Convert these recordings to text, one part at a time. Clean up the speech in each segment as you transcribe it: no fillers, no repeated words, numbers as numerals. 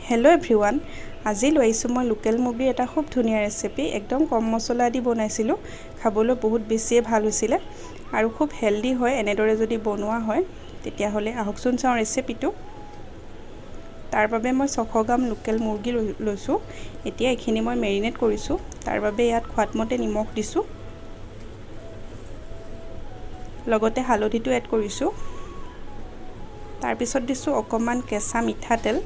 Hello' everyone, আজি লৈ আহিছোঁ মই লোকেল মুৰ্গীৰ এটা খুব ধুনীয়া ৰেচিপি। একদম কম মছলা দি বনাইছিলোঁ, খাবলৈ বহুত বেছিয়ে ভাল হৈছিলে আৰু খুব হেল্ডি হয়। এনেদৰে যদি বনোৱা হয় তেতিয়াহ'লে আহকচোন চাওঁ ৰেচিপিটো। তাৰ বাবে মই 600 গ্ৰাম লোকেল মুৰ্গী লৈছোঁ। এতিয়া এইখিনি মই মেৰিনেট কৰিছোঁ। তাৰ বাবে ইয়াত সোৱাদমতে নিমখ দিছোঁ, লগতে হালধিটো এড কৰিছোঁ। তাৰপিছত দিছোঁ অকণমান কেঁচা মিঠাতেল।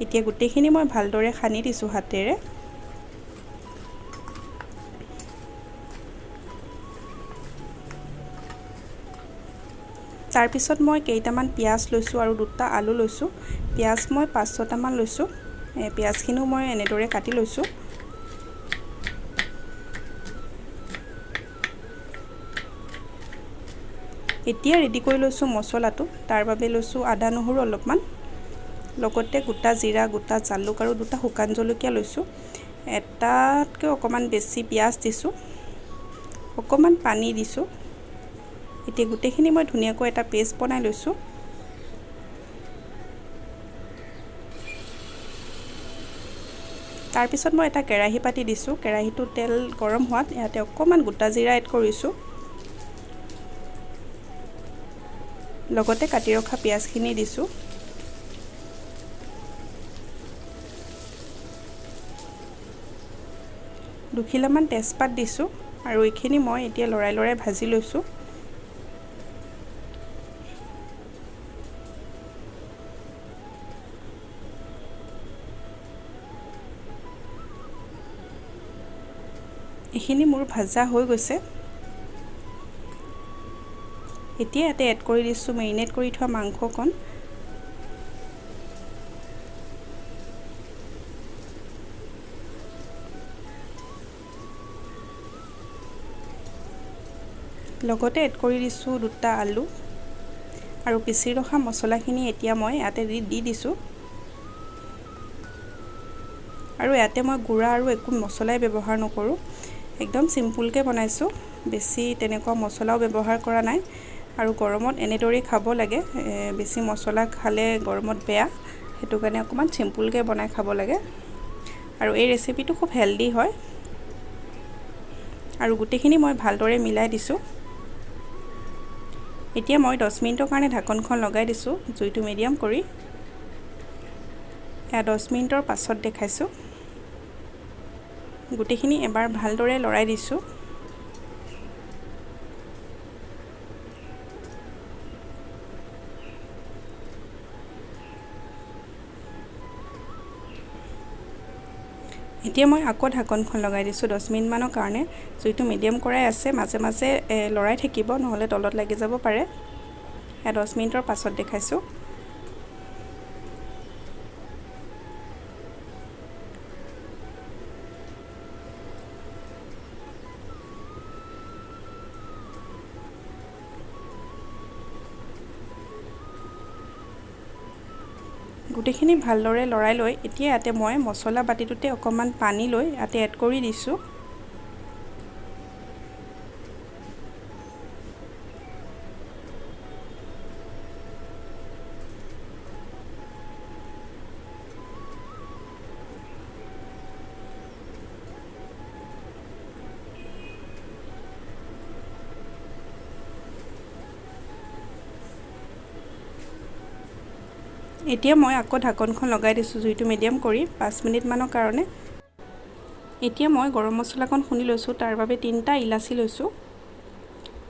এতিয়া গোটেইখিনি মই ভালদৰে সানি দিছোঁ হাতেৰে। তাৰপিছত মই কেইটামান পিঁয়াজ লৈছোঁ আৰু 2টা আলু লৈছোঁ। পিঁয়াজ মই 5-6টামান লৈছোঁ। পিঁয়াজখিনিও মই এনেদৰে কাটি লৈছোঁ। এতিয়া ৰেডি কৰি লৈছোঁ মছলাটো। তাৰ বাবে লৈছোঁ আদা নহৰু অলপমান, লগতে গোটা জিৰা, গোটা জালুক আৰু 2টা শুকান জলকীয়া লৈছোঁ। এটাতকৈ অকণমান বেছি পিঁয়াজ দিছোঁ, অকণমান পানী দিছোঁ। এতিয়া গোটেইখিনি মই ধুনীয়াকৈ এটা পেষ্ট বনাই লৈছোঁ। তাৰপিছত মই এটা কেৰাহী পাতি দিছোঁ। কেৰাহীটো তেল গৰম হোৱাত ইয়াতে অকণমান গোটা জিৰা এড কৰিছোঁ, লগতে কাটি ৰখা পিঁয়াজখিনি দিছোঁ। দুখিলামান তেজপাত দিছোঁ আৰু এইখিনি মই এতিয়া লৰাই লৰাই ভাজি লৈছোঁ। এইখিনি মোৰ ভাজা হৈ গৈছে। এতিয়া ইয়াতে এড কৰি দিছোঁ মেৰিনেট কৰি থোৱা মাংসকণ। লগতে এড কৰি দিছোঁ 2টা আলু আৰু পিচি ৰখা মছলাখিনি এতিয়া মই ইয়াতে দি দিছোঁ। আৰু ইয়াতে মই গুড়া আৰু একো মছলাই ব্যৱহাৰ নকৰোঁ, একদম চিম্পুলকৈ বনাইছোঁ। বেছি তেনেকুৱা মছলাও ব্যৱহাৰ কৰা নাই। আৰু গৰমত এনেদৰেই খাব লাগে। বেছি মছলা খালে গৰমত বেয়া, সেইটো কাৰণে অকণমান চিম্পুলকৈ বনাই খাব লাগে। আৰু এই ৰেচিপিটো খুব হেল্ডি হয়। আৰু গোটেইখিনি মই ভালদৰে মিলাই দিছোঁ। এতিয়া মই 10 মিনিটৰ কাৰণে ঢাকনখন লগাই দিছোঁ, জুইটো মিডিয়াম কৰি। 10 মিনিটৰ পাছত দেখাইছোঁ। গোটেইখিনি এবাৰ ভালদৰে লৰাই দিছোঁ। এতিয়া মই আকৌ ঢাকনখন লগাই দিছোঁ 10 মিনিটমানৰ কাৰণে। জুইটো মিডিয়াম কৰাই আছে, মাজে মাজে লৰাই থাকিব, নহ'লে তলত লাগি যাব পাৰে। 10 মিনিটৰ পাছত দেখাইছোঁ। গোটেইখিনি ভালদৰে লৰাই লৈ এতিয়া ইয়াতে মই মছলা বাতিটোতে অকণমান পানী লৈ ইয়াতে এড কৰি দিছোঁ। এতিয়া মই আকৌ ঢাকনখন লগাই দিছোঁ, জুইটো মিডিয়াম কৰি 5 মিনিটমানৰ কাৰণে। এতিয়া মই গৰম মছলাকণ খুন্দি লৈছোঁ। তাৰ বাবে 3টা ইলাচি লৈছোঁ,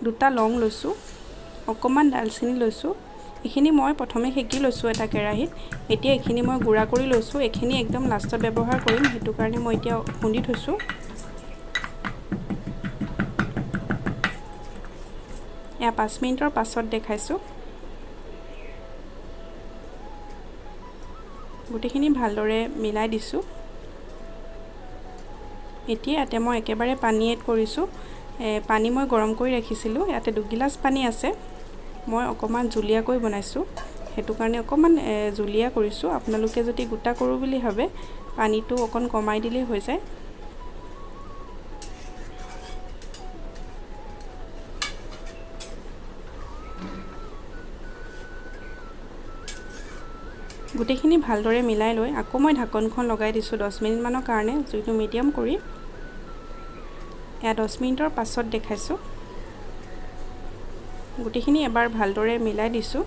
2টা লং লৈছোঁ, অকণমান ডালচেনি লৈছোঁ। এইখিনি মই প্ৰথমে সেকি লৈছোঁ এটা কেৰাহীত। এতিয়া এইখিনি মই গুড়া কৰি লৈছোঁ। এইখিনি একদম লাষ্টত ব্যৱহাৰ কৰিম, সেইটো কাৰণে মই এতিয়া খুন্দি থৈছোঁ। এয়া 5 মিনিটৰ পাছত দেখাইছোঁ। গোটেইখিনি ভালদৰে মিলাই দিছোঁ। এতিয়া ইয়াতে মই একেবাৰে পানী এড কৰিছোঁ। পানী মই গৰম কৰি ৰাখিছিলোঁ, ইয়াতে 2 গিলাচ পানী আছে। মই অকণমান জুলীয়াকৈ বনাইছোঁ, সেইটো কাৰণে অকণমান জুলীয়া কৰিছোঁ। আপোনালোকে যদি গোটা কৰোঁ বুলি ভাবে পানীটো অকণ কমাই দিলেই হৈ যায়। গোটেইখিনি ভালদৰে মিলাই লৈ আকৌ মই ঢাকনখন লগাই দিছোঁ 10 মিনিটমানৰ কাৰণে, জুইটো মিডিয়াম কৰি। এয়া 10 মিনিটৰ পাছত দেখাইছোঁ। গোটেইখিনি এবাৰ ভালদৰে মিলাই দিছোঁ।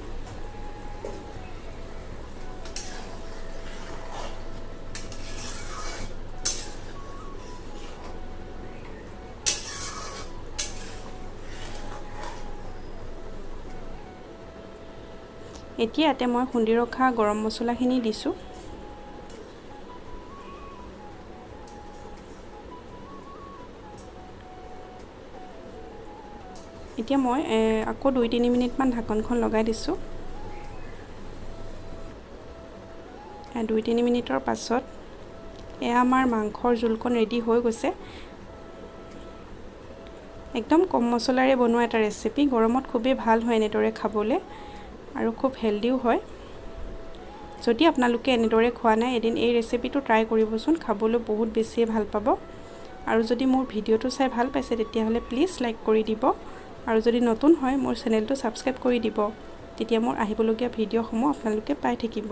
এতিয়া ইয়াতে মই খুন্দি ৰখা গৰম মছলাখিনি দিছোঁ। এতিয়া মই আকৌ 2-3 মিনিটমান ঢাকনখন লগাই দিছোঁ। 2-3 মিনিটৰ পাছত এয়া আমাৰ মাংসৰ জোলকণ ৰেডি হৈ গৈছে। একদম কম মছলাৰে বনোৱা এটা ৰেচিপি, গৰমত খুবেই ভাল হয় এনেদৰে খাবলৈ আৰু খুব হেলদিও হয়। যদি আপোনালোকে এনেদৰে খোৱা নাই, এদিন এই ৰেচিপিটো ট্ৰাই কৰিবচোন, খাবলৈ বহুত বেছিয়ে ভাল পাব। আৰু যদি মোৰ ভিডিঅ'টো চাই ভাল পাইছে তেতিয়াহ'লে প্লিজ লাইক কৰি দিব, আৰু যদি নতুন হয় মোৰ চেনেলটো ছাবস্ক্ৰাইব কৰি দিব, তেতিয়া মোৰ আহিবলগীয়া ভিডিঅ'সমূহ আপোনালোকে পাই থাকিব।